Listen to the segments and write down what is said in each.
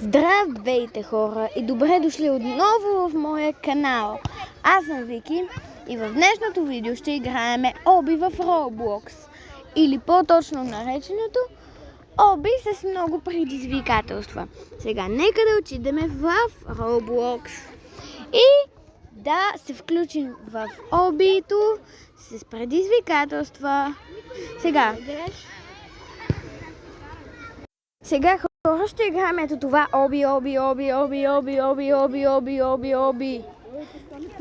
Здравейте, хора, и добре дошли отново в моя канал. Аз съм Вики и в днешното видео ще играеме Оби в Roblox, или по-точно нареченото Оби с много предизвикателства. Сега нека да отидеме в Roblox и да се включим в Обито с предизвикателства. Сега хора ще играем ето това Оби.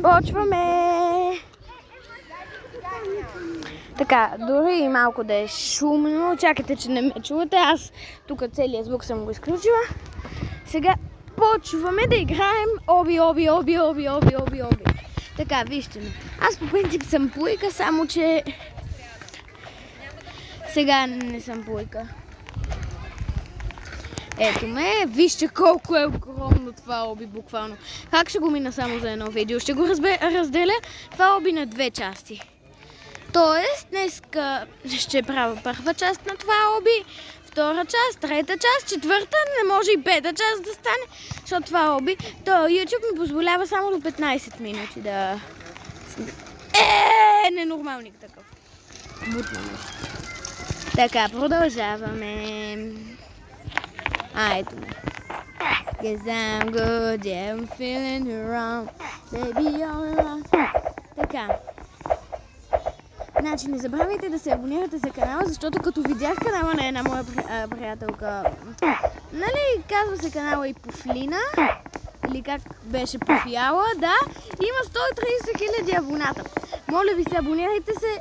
Почваме! Така, дори и малко да е шумно, чакайте, че не ме чувате, аз тук целият звук съм го изключила. Сега почваме да играем Оби. Така, вижте ме. Аз по принцип съм пуйка, само че сега не съм пуйка. Ето ме, вижте колко е огромно това Оби, буквално. Как ще го мина само за едно видео? Ще го разделя това Оби на две части. Тоест, днес ще правя първа част на това Оби, втора част, трета част, четвърта, не може и пета част да стане, защото това Оби, то YouTube ми позволява само до 15 минути да... ненормалник такъв. Бутваме. Така, продължаваме. Ето ме. Guess I'm good, yeah, I'm feeling around, baby all around. Така. Значи не забравяйте да се абонирате за канала, защото като видях канала на една моя приятелка, нали, казва се канала и Пуфлина, или как беше Пуфяла, да, има 130 000 абоната. Моля ви се, абонирайте се,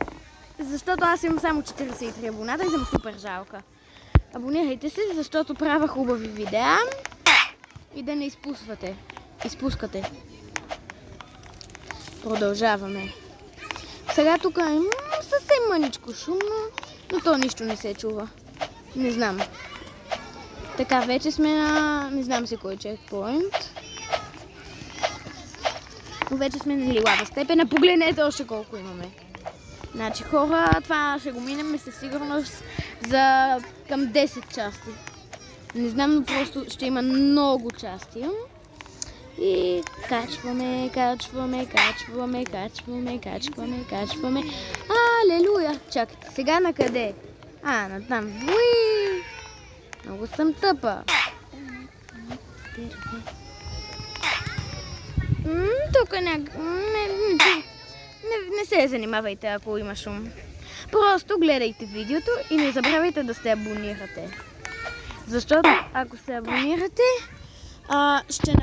защото аз имам само 43 абоната и съм супер жалка. Абонирайте се, защото правя хубави видеа и да не изпускате. Продължаваме. Сега тук е съвсем мъничко шумно, но то нищо не се чува. Не знам. Така, вече сме на... не знам си кой чекпоинт. Но вече сме на лилава степена. Погледнете още колко имаме. Значи хора, това ще го минем със сигурност за към 10 части. Не знам, но просто ще има много части. И качваме. Алелуя! Чакайте, сега на къде? На там. Уи! Много съм тъпа. Тук не се занимавайте, ако има шум. Просто гледайте видеото и не забравяйте да се абонирате. Защото ако се абонирате, ще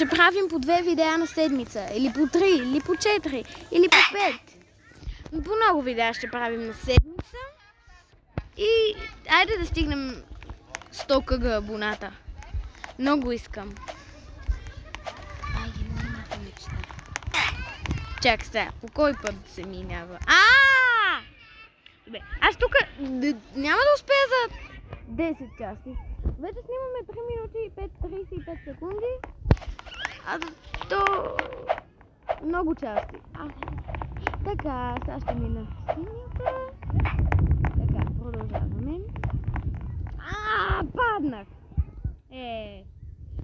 правим по 2 видеа на седмица, или по 3, или по 4, или по 5. По много видеа ще правим на седмица. И айде да стигнем 100 кг абоната. Много искам. Чак сега, по кой път се минава? Добре, аз тук няма да успея за 10 части. Вече снимаме 3 минути и 35 секунди. То много части. Така, сега ще мина синята. Така, продължаваме. Паднах!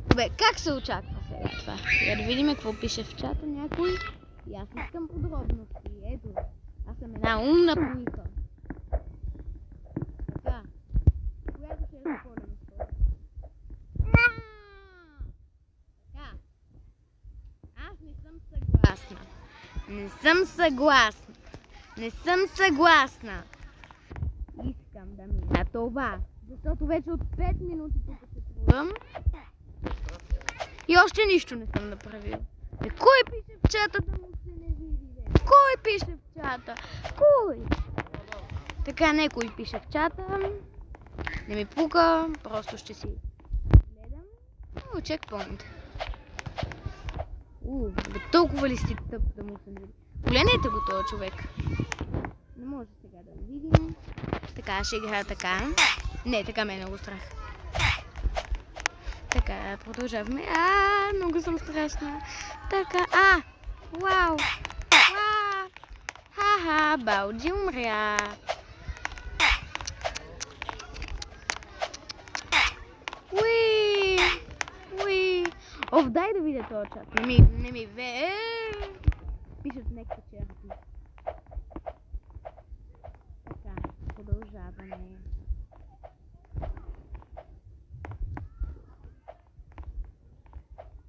Добре, как се очаква сега това? Сега да видим какво пише в чата някой. И аз искам подробности. Ето, аз съм една умна пуйка. Така, която ще е запълнена с това. Така, аз не съм съгласна. Искам да мина това, защото вече от 5 минути тук се чувам. И още нищо не съм направил. Кой пише в чата да му се не види? Кой пише в чата? Кой? Така, некой пише в чата. Не ми пука, просто ще си гледам. Чекпоинт. Толкова ли си тъп да му се не види? Погледнете го този човек. Не може сега да го видим. Така, ще играя така. Не, така ме е много страх. Така, продължаваме. Много съм страшна. Така, вау! Ха-ха, Балди умря. Дай да видя този чат. Не ми ве. Пишат някакви черти. Така, продължаваме.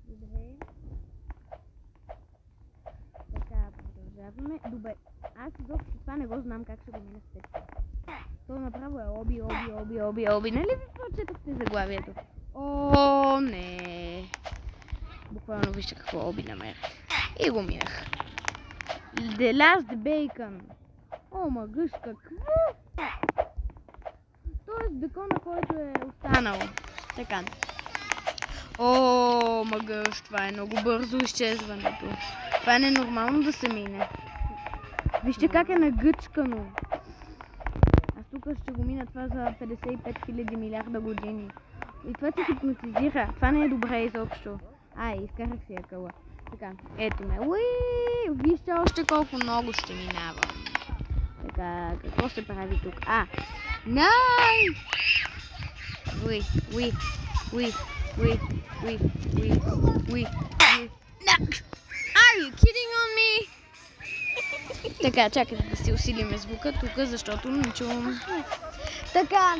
Добре. Така, продължаваме. Добре. Аз изобщо това не го знам как ще го мина с 5. То направо е оби. Нали ви прочетохте заглавието? О, не. Буквално вижте какво оби намерих. И го минах. The Last Bacon. О, магъш, какво? Тоест бекона, който е останал. Така. О, магъш, това е много бързо изчезването. Това е ненормално да се мине. Вижте как е нагъчкано. Аз тук ще го мина това за 55 000 милиарда години. И това те хипнотизира. Това не е добре изобщо. Изкарах си акъла. Така, ето ме. Вижте още колко много ще минавам. Така, какво се прави тук? Най! Are you kidding on me? Така, чакайте да си усилиме звука тук, защото не чувам. Така,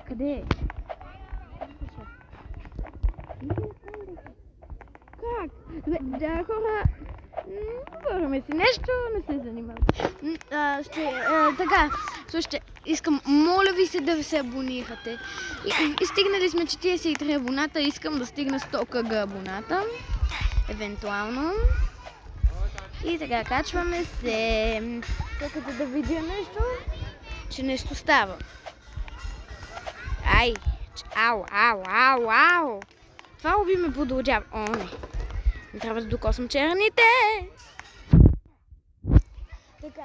къде е? Как? Да, хора, говорим си нещо, не се занимавате. Така, слушайте, искам, моля ви се да се абонирате. И стигнали сме 43 абоната, искам да стигна 100 кг абоната, евентуално. И така, качваме се. Чакайте да видя нещо, че нещо става. Ау! Това оби ме продължава. О, не трябва да докосвам черните. Така.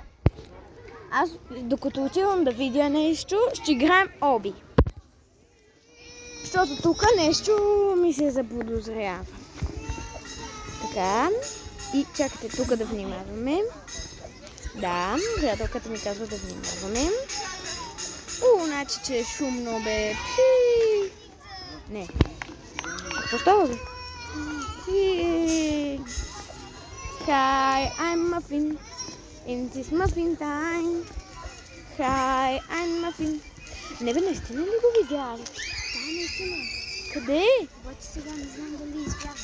Аз, докато отивам да видя нещо, ще играем оби. Защото тук нещо ми се заподозрява. Така. И чакайте тук да внимаваме. Да, приятелката ми казва да внимаваме. Значи, че е шумно, бе. Не. Какво става, бе? Hi, I'm Muffin. In this muffin time. Hi, I'm Muffin. Не бе, наистина ли го видяли? Да, наистина. Къде? Обаче сега не знам дали избяга.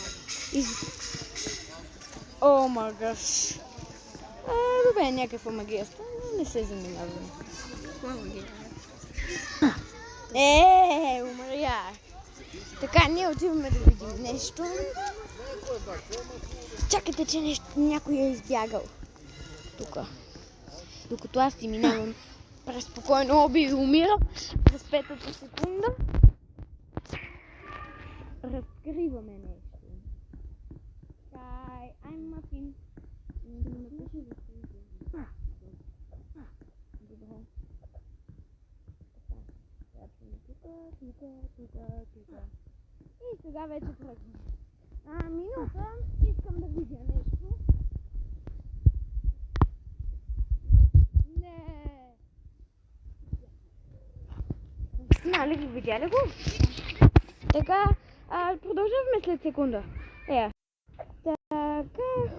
О, магаш. Добре, някаква магия става, но не се занимаваме. Каква магия? Умря. Така, ние отиваме да видим нещо. Чакайте, че някой е избягал. Тук. Докато аз си минавам през спокойно оби и умирам през 5-та секунда. Разкриваме нещо. Hi, I'm Muffin. Добре. Тук. И сега вече тръгвам. Минута, искам да видя нещо. Не. Нали го видя ли го? Така, продължаваме след секунда. Така,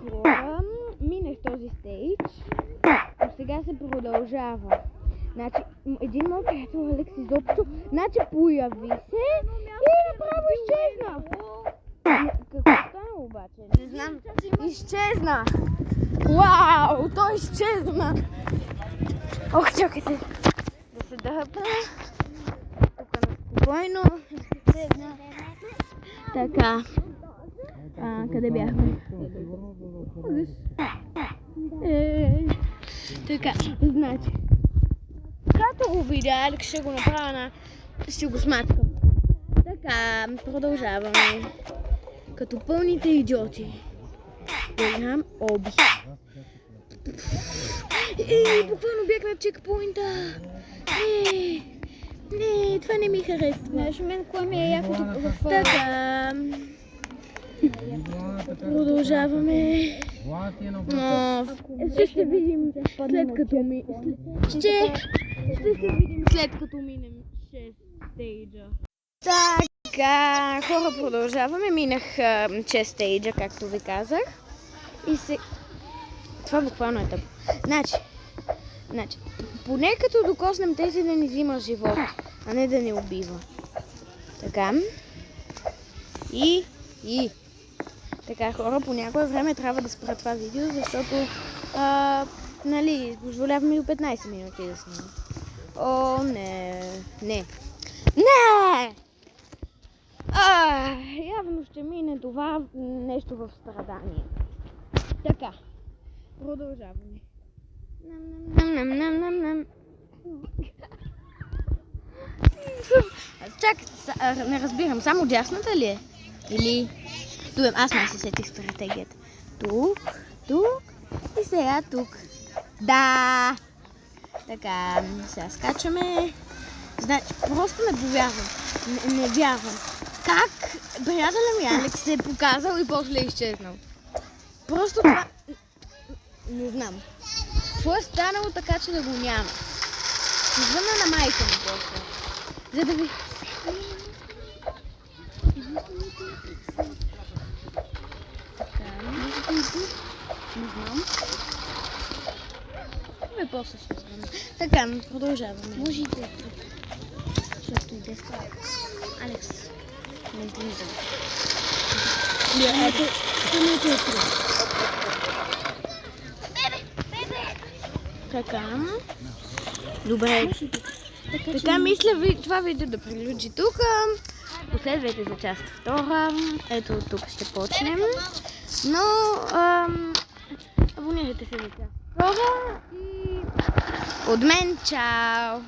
хора, минах този стейдж, но сега се продължава. Значи, един мой приятел Алекс изобщо, появи се и направо изчезна. Какво стана обаче? Не знам. Изчезна! Вау! Той изчезна! Ох, чакайте да се дръпна. Тук на спокойно. Така. Къде бяхме? Така, значи. Като го видя, Алекс ще го направя ще го смачкам. Така, продължаваме. Като пълните идиоти. Играем оби. Буквално бях на чекпоинта. Не, това не ми харесва. Знаеш мен, кое ми е якото в... Така. Продължаваме. Ще се видим след като минем 6 стейджа. Така, хора, продължаваме. Минах 6 стейджа, както ви казах. И се... Това буквално е тъпо. Значи, поне като докоснем тези да ни взима живот, а не да ни убива. Така. И... Така, хора, по някое време трябва да спра това видео, защото, нали, позволяваме и 15 минути да снимам. О, не! Явно ще мине това нещо в страдание. Така, продължаваме. Чакайте, не разбирам, само дясната ли е? Или... Аз ме се сетих стратегията. Тук и сега тук. Да! Така, сега скачаме. Значи, просто не повярвам. Не вярвам. Как приятеля ми Алекс се е показал и после е изчезнал? Просто това... Не знам. Какво е станало така, че да го няма? Звъна на майка ми просто. За да ви... Не знам. После ще звъна. Така, продължаваме. Може и да. Защото и деска. Алекс, не излизам. Ето, стъмето е трудно. Така. Добре. Така мисля това видео да приключи тук. Последвайте за част втора. Ето тук ще почнем. Но абонирайте се за част втора и от мен чао!